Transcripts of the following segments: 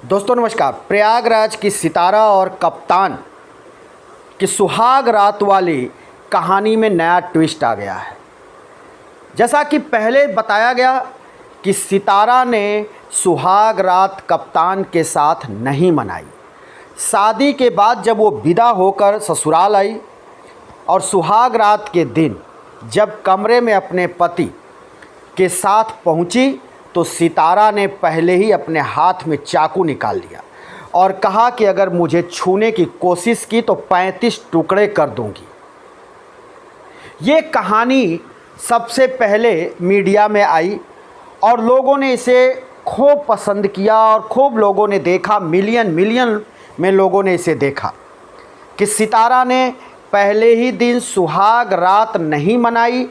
दोस्तों नमस्कार। प्रयागराज की सितारा और कप्तान की सुहाग रात वाली कहानी में नया ट्विस्ट आ गया है। जैसा कि पहले बताया गया कि सितारा ने सुहाग रात कप्तान के साथ नहीं मनाई। शादी के बाद जब वो विदा होकर ससुराल आई और सुहाग रात के दिन जब कमरे में अपने पति के साथ पहुंची तो सितारा ने पहले ही अपने हाथ में चाकू निकाल लिया और कहा कि अगर मुझे छूने की कोशिश की तो 35 टुकड़े कर दूंगी। ये कहानी सबसे पहले मीडिया में आई और लोगों ने इसे खूब पसंद किया और खूब लोगों ने देखा। मिलियन में लोगों ने इसे देखा कि सितारा ने पहले ही दिन सुहाग रात नहीं मनाई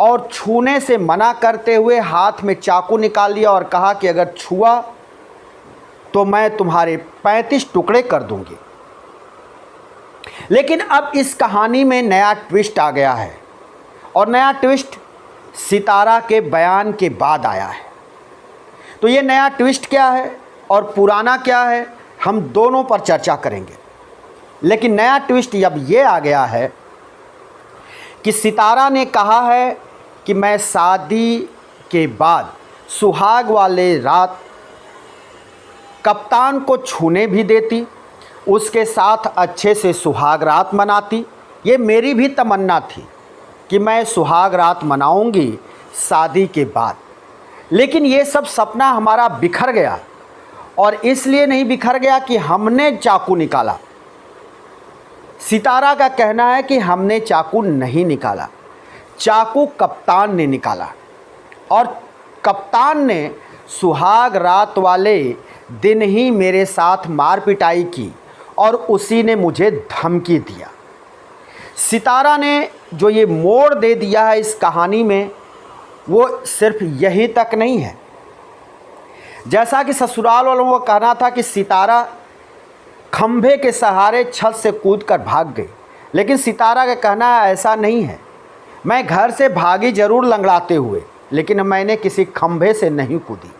और छूने से मना करते हुए हाथ में चाकू निकाल लिया और कहा कि अगर छुआ तो मैं तुम्हारे 35 टुकड़े कर दूंगी। लेकिन अब इस कहानी में नया ट्विस्ट आ गया है और नया ट्विस्ट सितारा के बयान के बाद आया है। तो ये नया ट्विस्ट क्या है और पुराना क्या है, हम दोनों पर चर्चा करेंगे। लेकिन नया ट्विस्ट अब ये आ गया है कि सितारा ने कहा है कि मैं शादी के बाद सुहाग वाले रात कप्तान को छूने भी देती, उसके साथ अच्छे से सुहाग रात मनाती। ये मेरी भी तमन्ना थी कि मैं सुहाग रात मनाऊंगी शादी के बाद। लेकिन ये सब सपना हमारा बिखर गया और इसलिए नहीं बिखर गया कि हमने चाकू निकाला। सितारा का कहना है कि हमने चाकू नहीं निकाला, चाकू कप्तान ने निकाला और कप्तान ने सुहाग रात वाले दिन ही मेरे साथ मार पिटाई की और उसी ने मुझे धमकी दिया। सितारा ने जो ये मोड़ दे दिया है इस कहानी में, वो सिर्फ यही तक नहीं है। जैसा कि ससुराल वालों का कहना था कि सितारा खंभे के सहारे छत से कूदकर भाग गई, लेकिन सितारा का कहना ऐसा नहीं है। मैं घर से भागी जरूर लंगड़ाते हुए, लेकिन मैंने किसी खंभे से नहीं कूदी।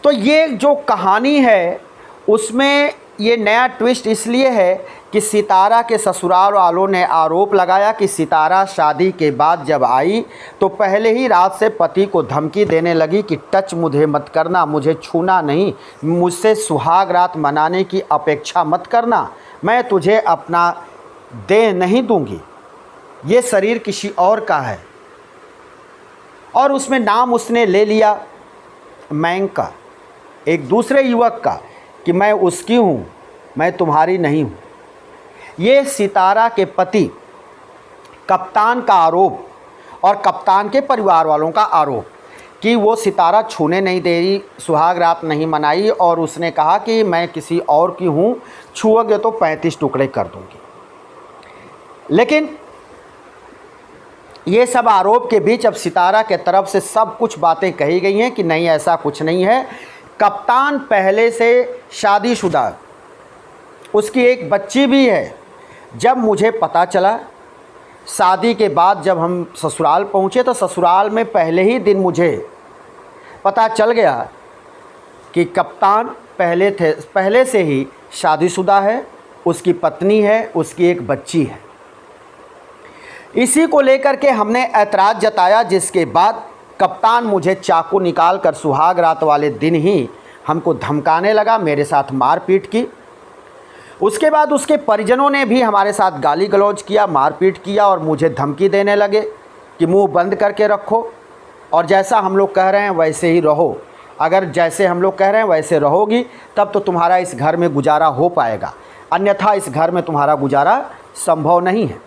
तो ये जो कहानी है उसमें ये नया ट्विस्ट इसलिए है कि सितारा के ससुराल वालों ने आरोप लगाया कि सितारा शादी के बाद जब आई तो पहले ही रात से पति को धमकी देने लगी कि टच मुझे मत करना, मुझे छूना नहीं, मुझसे सुहाग रात मनाने की अपेक्षा मत करना, मैं तुझे अपना देह नहीं दूंगी, ये शरीर किसी और का है। और उसमें नाम उसने ले लिया मैंग का, एक दूसरे युवक का, कि मैं उसकी हूँ, मैं तुम्हारी नहीं हूँ। ये सितारा के पति कप्तान का आरोप और कप्तान के परिवार वालों का आरोप कि वो सितारा छूने नहीं दे रही, सुहाग रात नहीं मनाई और उसने कहा कि मैं किसी और की हूँ, छुओगे तो 35 टुकड़े कर दूँगी। लेकिन ये सब आरोप के बीच अब सितारा के तरफ से सब कुछ बातें कही गई हैं कि नहीं, ऐसा कुछ नहीं है। कप्तान पहले से शादीशुदा, उसकी एक बच्ची भी है। जब मुझे पता चला शादी के बाद, जब हम ससुराल पहुँचे तो ससुराल में पहले ही दिन मुझे पता चल गया कि कप्तान पहले से ही शादीशुदा है, उसकी पत्नी है, उसकी एक बच्ची है। इसी को लेकर के हमने ऐतराज़ जताया, जिसके बाद कप्तान मुझे चाकू निकाल कर सुहाग रात वाले दिन ही हमको धमकाने लगा, मेरे साथ मारपीट की। उसके बाद उसके परिजनों ने भी हमारे साथ गाली गलौज किया, मारपीट किया और मुझे धमकी देने लगे कि मुंह बंद करके रखो और जैसा हम लोग कह रहे हैं वैसे ही रहो। अगर जैसे हम लोग कह रहे हैं वैसे रहोगी तब तो तुम्हारा इस घर में गुजारा हो पाएगा, अन्यथा इस घर में तुम्हारा गुजारा संभव नहीं है।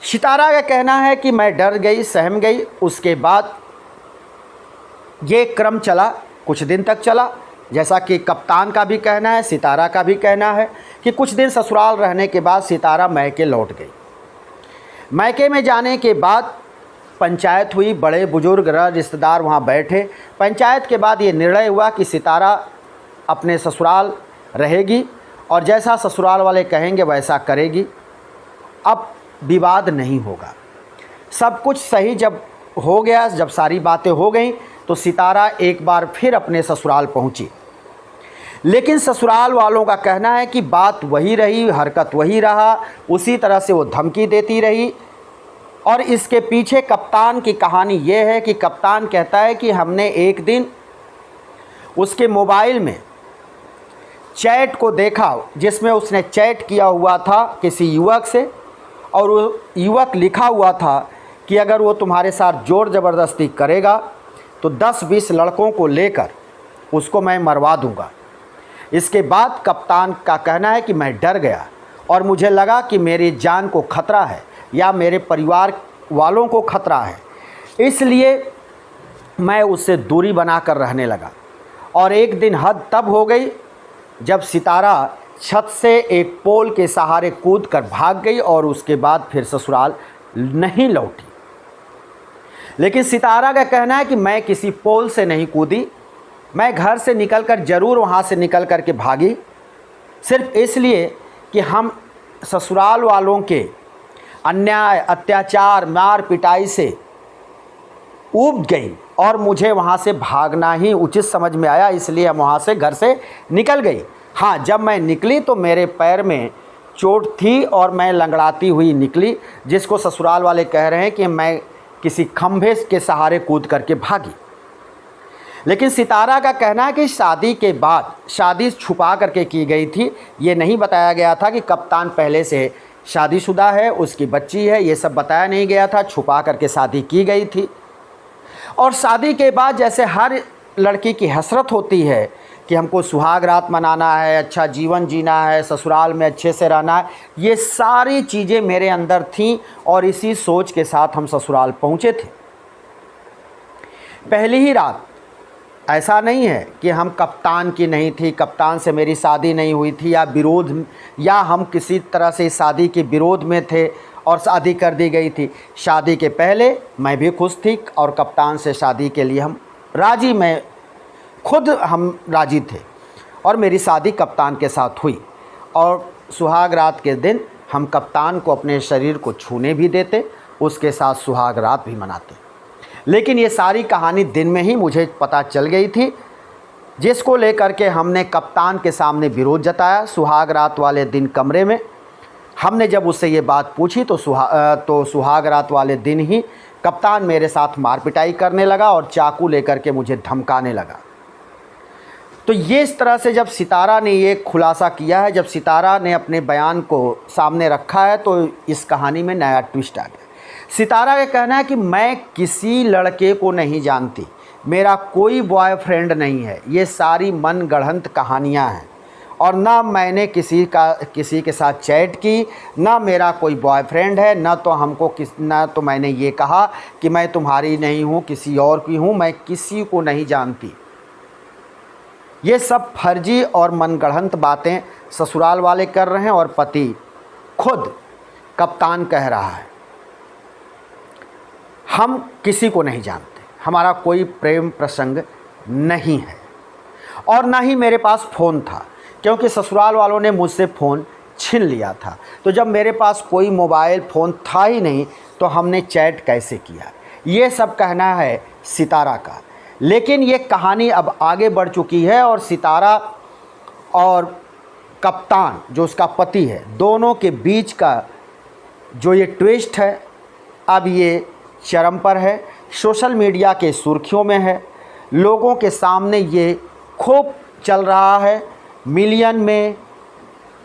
सितारा का कहना है कि मैं डर गई, सहम गई। उसके बाद ये क्रम चला, कुछ दिन तक चला। जैसा कि कप्तान का भी कहना है, सितारा का भी कहना है कि कुछ दिन ससुराल रहने के बाद सितारा मैके लौट गई। मैके में जाने के बाद पंचायत हुई, बड़े बुजुर्ग रिश्तेदार वहाँ बैठे। पंचायत के बाद ये निर्णय हुआ कि सितारा अपने ससुराल रहेगी और जैसा ससुराल वाले कहेंगे वैसा करेगी। अब विवाद नहीं होगा। सब कुछ सही जब हो गया, जब सारी बातें हो गई तो सितारा एक बार फिर अपने ससुराल पहुंची। लेकिन ससुराल वालों का कहना है कि बात वही रही, हरकत वही रहा, उसी तरह से वो धमकी देती रही। और इसके पीछे कप्तान की कहानी ये है कि कप्तान कहता है कि हमने एक दिन उसके मोबाइल में चैट को देखा जिसमें उसने चैट किया हुआ था किसी युवक से, और वो युवक लिखा हुआ था कि अगर वो तुम्हारे साथ ज़ोर ज़बरदस्ती करेगा तो 10-20 लड़कों को लेकर उसको मैं मरवा दूंगा। इसके बाद कप्तान का कहना है कि मैं डर गया और मुझे लगा कि मेरी जान को खतरा है या मेरे परिवार वालों को खतरा है, इसलिए मैं उससे दूरी बनाकर रहने लगा। और एक दिन हद तब हो गई जब सितारा छत से एक पोल के सहारे कूदकर भाग गई और उसके बाद फिर ससुराल नहीं लौटी। लेकिन सितारा का कहना है कि मैं किसी पोल से नहीं कूदी, मैं घर से निकलकर ज़रूर वहाँ से निकल कर के भागी, सिर्फ इसलिए कि हम ससुराल वालों के अन्याय, अत्याचार, मार पिटाई से ऊब गई और मुझे वहाँ से भागना ही उचित समझ में आया, इसलिए हम वहाँ से घर से निकल गई। हाँ, जब मैं निकली तो मेरे पैर में चोट थी और मैं लंगड़ाती हुई निकली, जिसको ससुराल वाले कह रहे हैं कि मैं किसी खंभे के सहारे कूद करके भागी। लेकिन सितारा का कहना है कि शादी के बाद शादी छुपा करके की गई थी, ये नहीं बताया गया था कि कप्तान पहले से शादीशुदा है, उसकी बच्ची है, ये सब बताया नहीं गया था, छुपा करके शादी की गई थी। और शादी के बाद जैसे हर लड़की की हसरत होती है कि हमको सुहाग रात मनाना है, अच्छा जीवन जीना है, ससुराल में अच्छे से रहना है, ये सारी चीज़ें मेरे अंदर थीं और इसी सोच के साथ हम ससुराल पहुँचे थे। पहली ही रात ऐसा नहीं है कि हम कप्तान की नहीं थी, कप्तान से मेरी शादी नहीं हुई थी या विरोध, या हम किसी तरह से शादी के विरोध में थे और शादी कर दी गई थी। शादी के पहले मैं भी खुश थी और कप्तान से शादी के लिए हम राज़ी, मैं खुद हम राज़ी थे और मेरी शादी कप्तान के साथ हुई। और सुहाग रात के दिन हम कप्तान को अपने शरीर को छूने भी देते, उसके साथ सुहाग रात भी मनाते। लेकिन ये सारी कहानी दिन में ही मुझे पता चल गई थी, जिसको लेकर के हमने कप्तान के सामने विरोध जताया। सुहाग रात वाले दिन कमरे में हमने जब उससे ये बात पूछी तो सुहाग रात वाले दिन ही कप्तान मेरे साथ मार पिटाई करने लगा और चाकू लेकर के मुझे धमकाने लगा। तो ये इस तरह से जब सितारा ने ये खुलासा किया है, जब सितारा ने अपने बयान को सामने रखा है, तो इस कहानी में नया ट्विस्ट आ गया। सितारा का कहना है कि मैं किसी लड़के को नहीं जानती, मेरा कोई बॉयफ्रेंड नहीं है, ये सारी मन गढ़ंत कहानियाँ हैं और ना मैंने किसी के साथ चैट की, ना मेरा कोई बॉयफ्रेंड है, ना तो मैंने ये कहा कि मैं तुम्हारी नहीं हूँ, किसी और की हूँ, मैं किसी को नहीं जानती। ये सब फर्जी और मनगढ़ंत बातें ससुराल वाले कर रहे हैं और पति खुद कप्तान कह रहा है हम किसी को नहीं जानते, हमारा कोई प्रेम प्रसंग नहीं है और ना ही मेरे पास फ़ोन था, क्योंकि ससुराल वालों ने मुझसे फ़ोन छीन लिया था। तो जब मेरे पास कोई मोबाइल फ़ोन था ही नहीं तो हमने चैट कैसे किया, ये सब कहना है सितारा का। लेकिन ये कहानी अब आगे बढ़ चुकी है और सितारा और कप्तान जो उसका पति है, दोनों के बीच का जो ये ट्विस्ट है अब ये चरम पर है, सोशल मीडिया के सुर्खियों में है, लोगों के सामने ये खूब चल रहा है, मिलियन में,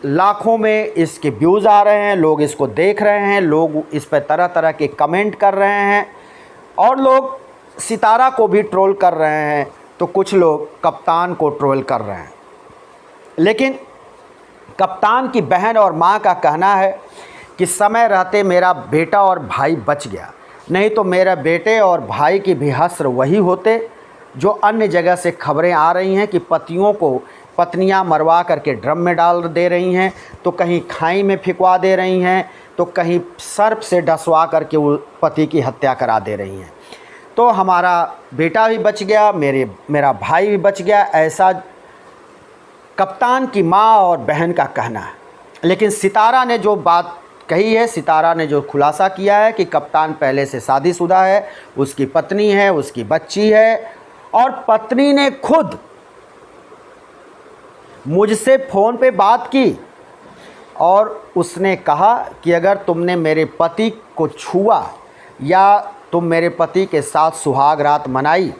लाखों में इसके व्यूज़ आ रहे हैं, लोग इसको देख रहे हैं, लोग इस पर तरह तरह के कमेंट कर रहे हैं और लोग सितारा को भी ट्रोल कर रहे हैं, तो कुछ लोग कप्तान को ट्रोल कर रहे हैं। लेकिन कप्तान की बहन और माँ का कहना है कि समय रहते मेरा बेटा और भाई बच गया, नहीं तो मेरे बेटे और भाई की भी हस्र वही होते। जो अन्य जगह से खबरें आ रही हैं कि पतियों को पत्नियां मरवा करके ड्रम में डाल दे रही हैं, तो कहीं खाई में फिकवा दे रही हैं, तो कहीं सर्प से डसवा करके वो पति की हत्या करा दे रही हैं। तो हमारा बेटा भी बच गया, मेरा भाई भी बच गया, ऐसा कप्तान की माँ और बहन का कहना है। लेकिन सितारा ने जो बात कही है, सितारा ने जो खुलासा किया है कि कप्तान पहले से शादीशुदा है, उसकी पत्नी है, उसकी बच्ची है और पत्नी ने खुद मुझसे फ़ोन पे बात की और उसने कहा कि अगर तुमने मेरे पति को छुआ या तुम मेरे पति के साथ सुहाग रात मनाई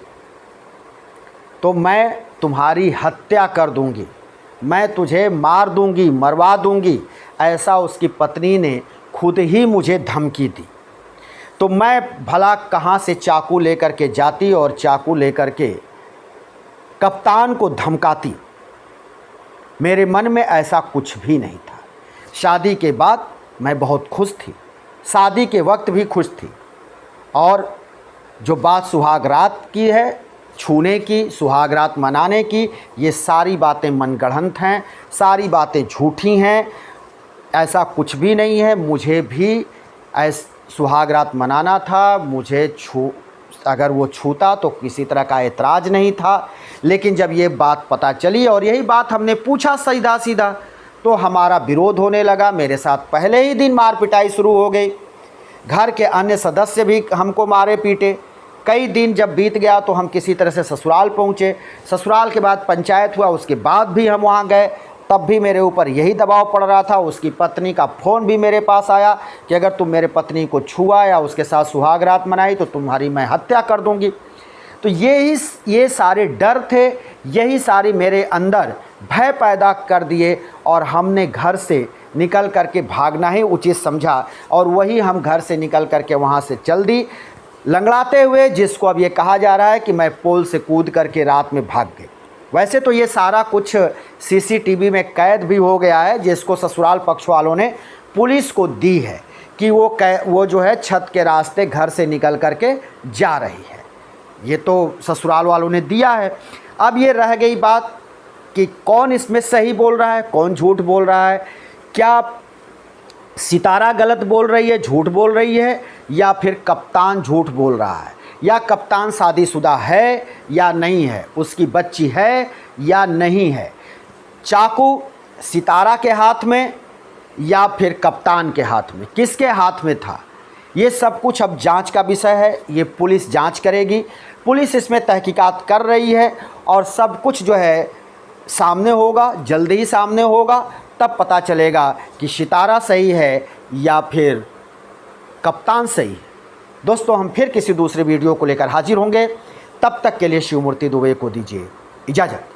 तो मैं तुम्हारी हत्या कर दूंगी, मैं तुझे मार दूंगी, मरवा दूंगी। ऐसा उसकी पत्नी ने खुद ही मुझे धमकी दी। तो मैं भला कहाँ से चाकू लेकर के जाती और चाकू लेकर के कप्तान को धमकाती। मेरे मन में ऐसा कुछ भी नहीं था। शादी के बाद मैं बहुत खुश थी, शादी के वक्त भी खुश थी। और जो बात सुहाग रात की है, छूने की, सुहाग रात मनाने की, ये सारी बातें मनगढ़ंत हैं, सारी बातें झूठी हैं। ऐसा कुछ भी नहीं है। मुझे भी सुहाग रात मनाना था, मुझे अगर वो छूता तो किसी तरह का ऐतराज़ नहीं था। लेकिन जब ये बात पता चली और यही बात हमने पूछा सीधा सीधा, तो हमारा विरोध होने लगा। मेरे साथ पहले ही दिन मार पिटाई शुरू हो गई। घर के अन्य सदस्य भी हमको मारे पीटे। कई दिन जब बीत गया तो हम किसी तरह से ससुराल पहुँचे। ससुराल के बाद पंचायत हुआ, उसके बाद भी हम वहाँ गए, तब भी मेरे ऊपर यही दबाव पड़ रहा था। उसकी पत्नी का फ़ोन भी मेरे पास आया कि अगर तुम मेरे पत्नी को छुआ या उसके साथ सुहाग रात मनाई तो तुम्हारी मैं हत्या कर दूंगी। तो ये सारे डर थे, यही सारी मेरे अंदर भय पैदा कर दिए और हमने घर से निकल करके भागना ही उचित समझा। और वही हम घर से निकल करके वहाँ से चल दी लंगड़ाते हुए, जिसको अब ये कहा जा रहा है कि मैं पोल से कूद करके रात में भाग गई। वैसे तो ये सारा कुछ सीसीटीवी में कैद भी हो गया है, जिसको ससुराल पक्ष वालों ने पुलिस को दी है कि वो जो है छत के रास्ते घर से निकल करके जा रही है। ये तो ससुराल वालों ने दिया है। अब ये रह गई बात कि कौन इसमें सही बोल रहा है, कौन झूठ बोल रहा है। क्या सितारा गलत बोल रही है, झूठ बोल रही है, या फिर कप्तान झूठ बोल रहा है, या कप्तान शादीशुदा है या नहीं है, उसकी बच्ची है या नहीं है। चाकू सितारा के हाथ में या फिर कप्तान के हाथ में, किसके हाथ में था, ये सब कुछ अब जांच का विषय है। ये पुलिस जांच करेगी। पुलिस इसमें तहकीकात कर रही है और सब कुछ जो है सामने होगा, जल्दी ही सामने होगा। तब पता चलेगा कि सितारा सही है या फिर कप्तान सही है। दोस्तों, हम फिर किसी दूसरे वीडियो को लेकर हाजिर होंगे। तब तक के लिए शिवमूर्ति दुबे को दीजिए इजाज़त।